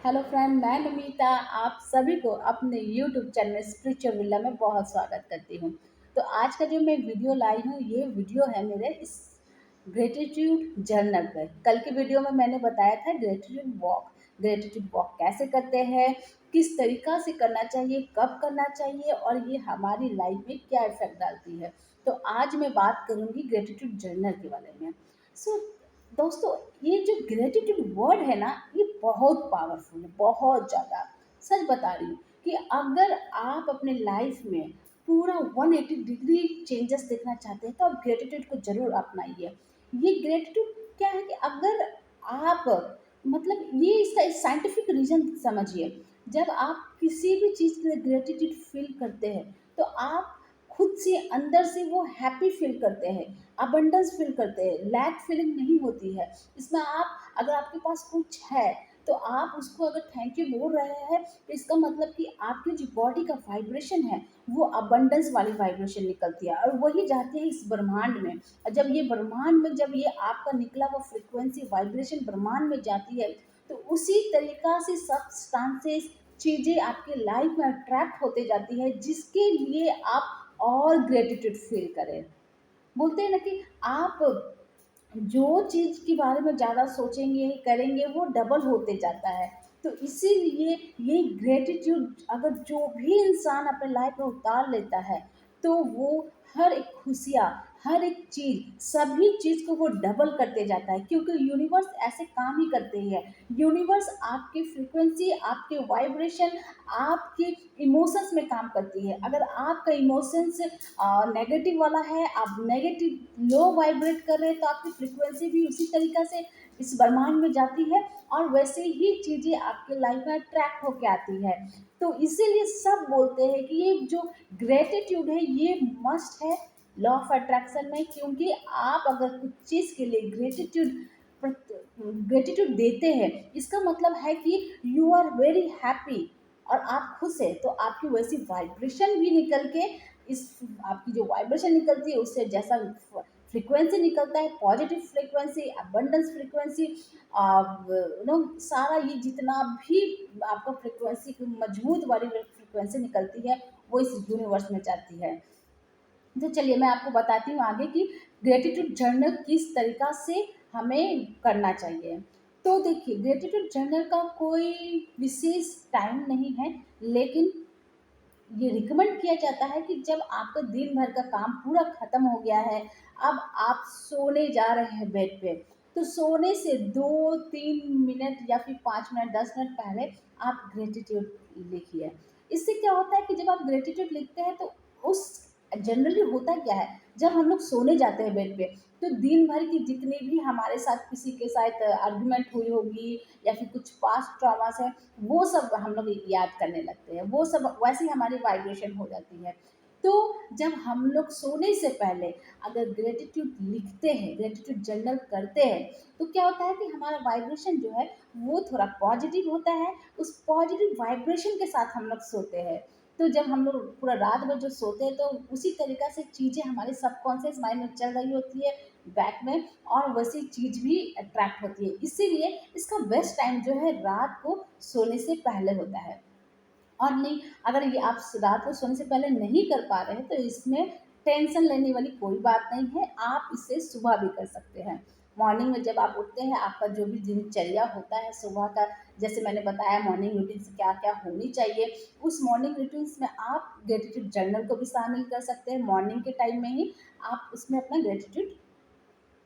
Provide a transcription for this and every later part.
Hello friend, मैं नमिता आप सभी को अपने यूट्यूब चैनल स्पिरिचुअल विला में बहुत स्वागत करती हूँ। तो आज का जो मैं वीडियो लाई हूँ, ये वीडियो है मेरे इस ग्रेटिट्यूड जर्नल पे। कल की वीडियो में मैंने बताया था ग्रेटिट्यूड वॉक कैसे करते हैं, किस तरीका से करना चाहिए, कब करना चाहिए और ये हमारी लाइफ में क्या इफेक्ट डालती है। तो आज मैं बात करूँगी ग्रेटिट्यूड जर्नल के बारे में। सो दोस्तों, ये जो ग्रेटिट्यूड वर्ड है ना, ये बहुत पावरफुल है, बहुत ज़्यादा। सच बता रही हूँ कि अगर आप अपने लाइफ में पूरा 180 डिग्री चेंजेस देखना चाहते हैं तो आप ग्रेटिट्यूड को ज़रूर अपनाइए। ये ग्रेटिट्यूड क्या है कि अगर आप मतलब ये इसका साइंटिफिक रीज़न समझिए। जब आप किसी भी चीज़ के लिए ग्रेटिट्यूड फील करते हैं तो आप खुद से अंदर से वो हैप्पी फील करते हैं, अबंडेंस फील करते हैं, लैक फीलिंग नहीं होती है। इसमें आप अगर आपके पास कुछ है तो आप उसको अगर थैंक यू बोल रहे हैं तो इसका मतलब कि आपकी जो बॉडी का वाइब्रेशन है वो अबंडेंस वाली वाइब्रेशन निकलती है और वही जाती है इस ब्रह्मांड में। और जब ये ब्रह्मांड में जब ये आपका निकला हुआ फ्रिक्वेंसी वाइब्रेशन ब्रह्मांड में जाती है तो उसी तरीका से सब्सटेंसेस चीज़ें आपकी लाइफ में अट्रैक्ट होते जाती है, जिसके लिए आप और ग्रेटिट्यूड फील करें। बोलते हैं ना कि आप जो चीज़ के बारे में ज़्यादा सोचेंगे, करेंगे, वो डबल होते जाता है। तो इसीलिए ये ग्रैटिट्यूड अगर जो भी इंसान अपने लाइफ में उतार लेता है, तो वो हर एक खुशियाँ, हर एक चीज़, सभी चीज़ को वो डबल करते जाता है, क्योंकि यूनिवर्स ऐसे काम ही करते ही है। यूनिवर्स आपकी फ्रीक्वेंसी, आपके वाइब्रेशन, आपके इमोशंस में काम करती है। अगर आपका इमोशंस नेगेटिव वाला है, आप नेगेटिव लो वाइब्रेट कर रहे हैं तो आपकी फ्रीक्वेंसी भी उसी तरीक़ा से इस ब्रह्मांड में जाती है और वैसे ही चीज़ें आपके लाइफ में अट्रैक्ट होके आती है। तो इसीलिए सब बोलते हैं कि ये जो ग्रैटिट्यूड है ये मस्ट है लॉ ऑफ अट्रैक्शन में, क्योंकि आप अगर कुछ चीज़ के लिए ग्रेटिट्यूड देते हैं, इसका मतलब है कि यू आर वेरी हैप्पी और आप खुश हैं, तो आपकी वैसी वाइब्रेशन भी निकल के इस आपकी जो वाइब्रेशन निकलती है उससे जैसा फ्रीक्वेंसी निकलता है, positive frequency, abundance frequency, no सारा ये जितना भी आपका फ्रीक्वेंसी मजबूत वाली फ्रीक्वेंसी निकलती है वो इस यूनिवर्स में जाती है। तो चलिए मैं आपको बताती हूँ आगे कि ग्रेटिट्यूड जर्नल किस तरीका से हमें करना चाहिए। तो देखिए, ग्रेटिट्यूड जर्नल का कोई विशेष टाइम नहीं है, लेकिन ये रिकमेंड किया जाता है कि जब आपका दिन भर का काम पूरा खत्म हो गया है, अब आप सोने जा रहे हैं बेड पे, तो सोने से 2-3 मिनट या फिर 5 मिनट 10 मिनट पहले आप ग्रेटिट्यूड लिखिए। इससे क्या होता है कि जब आप ग्रेटिट्यूड लिखते हैं तो उस जनरली होता क्या है, जब हम लोग सोने जाते हैं बेड पे तो दिन भर की जितनी भी हमारे साथ किसी के साथ आर्गुमेंट हुई होगी या फिर कुछ पास्ट ट्रॉमास है, वो सब हम लोग याद करने लगते हैं, वो सब वैसे ही हमारी वाइब्रेशन हो जाती है। तो जब हम लोग सोने से पहले अगर ग्रेटिट्यूड लिखते हैं, ग्रेटिट्यूड जर्नल करते हैं, तो क्या होता है कि हमारा वाइब्रेशन जो है वो थोड़ा पॉजिटिव होता है। उस पॉजिटिव वाइब्रेशन के साथ हम लोग सोते हैं। तो जब हम लोग पूरा रात भर जो सोते हैं तो उसी तरीक़ा से चीज़ें हमारे सबकॉन्शियस माइंड में चल रही होती है बैक में, और वैसी चीज़ भी अट्रैक्ट होती है। इसीलिए इसका बेस्ट टाइम जो है रात को सोने से पहले होता है। और नहीं, अगर ये आप रात को सोने से पहले नहीं कर पा रहे हैं तो इसमें टेंशन लेने वाली कोई बात नहीं है, आप इसे सुबह भी कर सकते हैं। मॉर्निंग में जब आप उठते हैं, आपका जो भी दिनचर्या होता है सुबह का, जैसे मैंने बताया मॉर्निंग रूटीन से क्या क्या होनी चाहिए, उस मॉर्निंग रूटीन्स में आप ग्रेटिट्यूड जर्नल को भी शामिल कर सकते हैं। मॉर्निंग के टाइम में ही आप उसमें अपना ग्रेटिट्यूड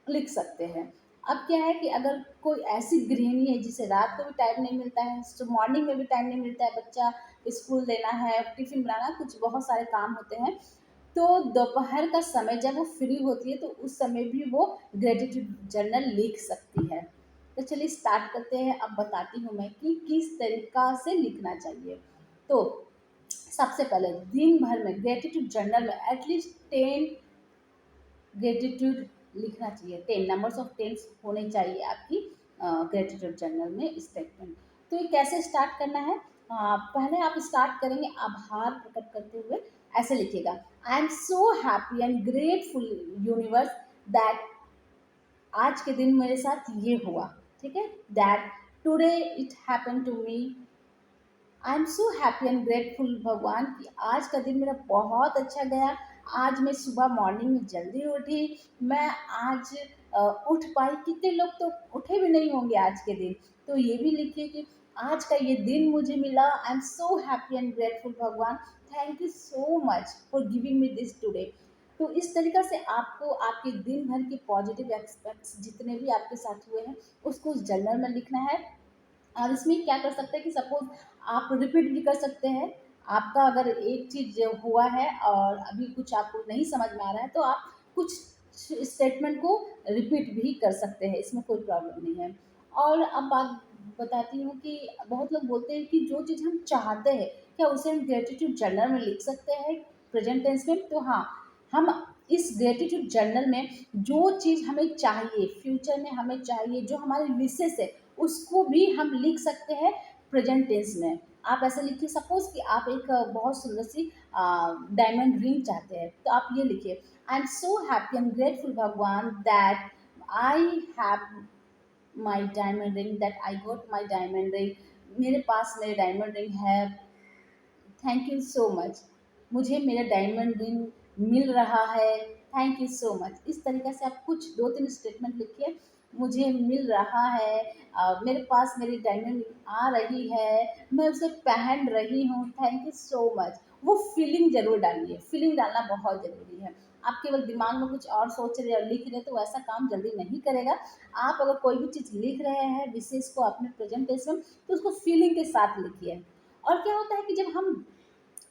लिख सकते हैं। अब क्या है कि अगर कोई ऐसी गृहिणी है जिसे रात को भी टाइम नहीं मिलता है, तो मॉर्निंग में भी टाइम नहीं मिलता है, बच्चा स्कूल देना है, टिफ़िन बनाना, कुछ बहुत सारे काम होते हैं, तो दोपहर का समय जब वो फ्री होती है तो उस समय भी वो ग्रेटिट्यूड जर्नल लिख सकती है। तो चलिए स्टार्ट करते हैं। अब बताती हूँ मैं कि किस तरीका से लिखना चाहिए। तो सबसे पहले दिन भर में ग्रेटिट्यूड जर्नल में एटलीस्ट 10 ग्रेटिट्यूड लिखना चाहिए। 10 नंबर्स ऑफ टेंस होने चाहिए आपकी ग्रेटिट्यूड जर्नल में स्टेटमेंट। तो ये कैसे स्टार्ट करना है? पहले आप स्टार्ट करेंगे आभार प्रकट करते हुए, ऐसे लिखिएगा, I am so happy and grateful universe that आज के दिन मेरे साथ ये हुआ, ठीक है? That today it happen to me. I am so happy and grateful भगवान कि आज का दिन मेरा बहुत अच्छा गया। आज मैं सुबह मॉर्निंग में जल्दी उठी। मैं आज उठ पाई। कितने लोग तो उठे भी नहीं होंगे आज के दिन। तो ये भी लिखिए कि आज का ये दिन मुझे मिला। I am so happy and grateful भगवान, thank you so much for giving me this today. तो इस तरीक़ा से आपको आपके दिन भर के पॉजिटिव एस्पेक्ट्स जितने भी आपके साथ हुए हैं उसको उस जर्नल में लिखना है। और इसमें क्या कर सकते हैं कि सपोज़ आप रिपीट भी कर सकते हैं। आपका अगर एक चीज़ हुआ है और अभी कुछ आपको नहीं समझ में आ रहा है तो आप कुछ स्टेटमेंट को रिपीट भी कर सकते हैं, इसमें कोई प्रॉब्लम नहीं है। और अब बात बताती हूँ कि बहुत लोग बोलते हैं कि जो चीज़ हम चाहते हैं क्या उसे हम ग्रेटिट्यूड जर्नल में लिख सकते हैं प्रेजेंट टेंस में? तो हाँ, हम इस ग्रेटिट्यूड जर्नल में जो चीज़ हमें चाहिए, फ्यूचर में हमें चाहिए, जो हमारी विशेस है उसको भी हम लिख सकते हैं प्रेजेंट टेंस में। आप ऐसे लिखिए सपोज़ कि आप एक बहुत सुंदर सी डायमंड रिंग चाहते हैं, तो आप ये लिखिए, I am so happy and grateful भगवान that I have my diamond ring, that I got my diamond ring. मेरे पास मेरी डायमंड रिंग है, थैंक यू सो मच। मुझे मेरा डायमंड रिंग मिल रहा है, थैंक यू सो मच। इस तरीके से आप कुछ 2-3 स्टेटमेंट लिखिए, मुझे मिल रहा है, मेरे पास मेरी डायमंड रिंग आ रही है, मैं उसे पहन रही हूँ, थैंक यू सो मच। वो फीलिंग ज़रूर डालिए, फीलिंग डालना बहुत ज़रूरी है। आप केवल दिमाग में कुछ और सोच रहे और लिख रहे तो वैसा काम जल्दी नहीं करेगा। आप अगर कोई भी चीज़ लिख रहे हैं विशेष को अपने प्रेजेंटेशन तो उसको फीलिंग के साथ लिखिए। और क्या होता है कि जब हम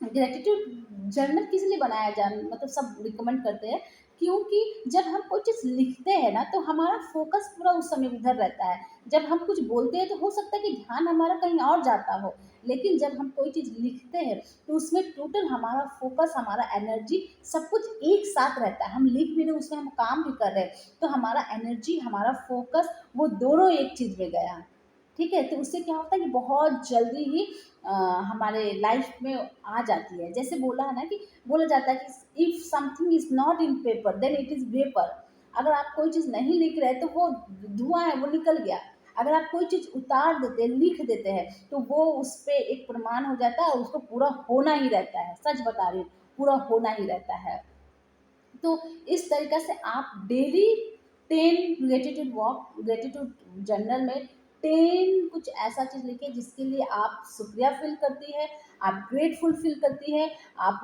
ग्रेटिट्यूड जर्नल किस लिए बनाया जा मतलब सब रिकमेंड करते हैं क्योंकि जब हम कोई चीज़ लिखते हैं ना तो हमारा फोकस पूरा उस समय उधर रहता है। जब हम कुछ बोलते हैं तो हो सकता है कि ध्यान हमारा कहीं और जाता हो, लेकिन जब हम कोई चीज़ लिखते हैं तो उसमें टोटल हमारा फोकस, हमारा एनर्जी सब कुछ एक साथ रहता है। हम लिख भी रहे उसमें हम काम भी कर रहे हैं तो हमारा एनर्जी, हमारा फोकस वो दोनों एक चीज़ में गया। ठीक है? तो उससे क्या होता है कि बहुत जल्दी ही अ, हमारे लाइफ में आ जाती है। जैसे बोला है ना कि बोला जाता है कि if something is not in paper then it is vapour. अगर आप कोई चीज़ नहीं लिख रहे तो वो धुआँ है, वो निकल गया। अगर आप कोई चीज़ उतार देते हैं, लिख देते हैं तो वो उस पे एक प्रमाण हो जाता है और उसको पूरा होना ही रहता है। सच बता रही हूँ, पूरा होना ही रहता है। तो इस तरीक़े से आप डेली 10 ग्रेटिट्यूड जर्नल में 10 कुछ ऐसा चीज़ लिखिए जिसके लिए आप शुक्रिया फ़ील करती है, आप ग्रेटफुल फ़ील करती है, आप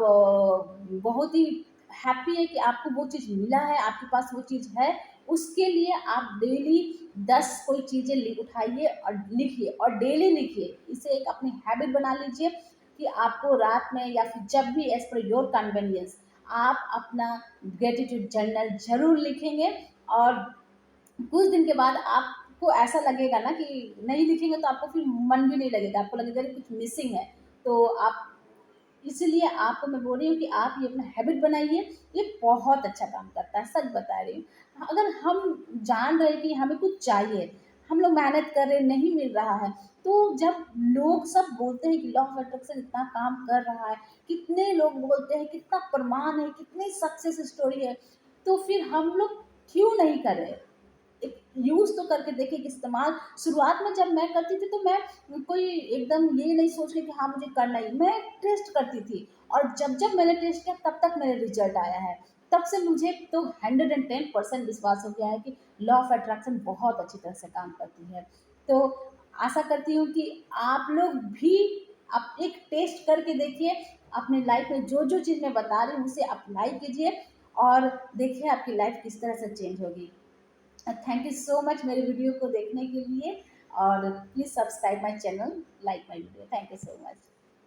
बहुत ही हैप्पी है कि आपको वो चीज़ मिला है, आपके पास वो चीज़ है। उसके लिए आप डेली 10 कोई चीज़ें उठाइए और लिखिए और डेली लिखिए। इसे एक अपनी हैबिट बना लीजिए कि आपको रात में या फिर जब भी एज़ पर योर कन्वीनियंस आप अपना ग्रेटिट्यूड जर्नल ज़रूर लिखेंगे। और कुछ दिन के बाद आपको ऐसा लगेगा ना कि नहीं लिखेंगे तो आपको फिर मन भी नहीं लगेगा, आपको लगेगा कि कुछ मिसिंग है। तो आप इसलिए आपको मैं बोल रही हूँ कि आप ये अपना हैबिट बनाइए, ये बहुत अच्छा काम करता है, सच बता रही हूँ। अगर हम जान रहे हैं कि हमें कुछ चाहिए, हम लोग मेहनत कर रहे हैं, नहीं मिल रहा है, तो जब लोग सब बोलते हैं कि लॉ ऑफ अट्रैक्शन इतना काम कर रहा है, कितने लोग बोलते हैं, कितना प्रमाण है, कितनी सक्सेस स्टोरी है, तो फिर हम लोग क्यों नहीं करें? एक यूज़ तो करके देखिए कि इस्तेमाल शुरुआत में जब मैं करती थी तो मैं कोई एकदम ये नहीं सोच रही कि हाँ मुझे करना ही, मैं टेस्ट करती थी और जब मैंने टेस्ट किया तब तक मेरा रिजल्ट आया है। तब से मुझे तो 110% विश्वास हो गया है कि लॉ ऑफ अट्रैक्शन बहुत अच्छी तरह से काम करती है। तो आशा करती हूँ कि आप लोग भी आप एक टेस्ट करके देखिए, अपनी लाइफ में जो चीज़ मैं बता रही हूँ उसे अप्लाई कीजिए और देखिए आपकी लाइफ किस तरह से चेंज होगी। थैंक यू सो मच मेरे वीडियो को देखने के लिए और please subscribe my channel, like my video. Thank you so much.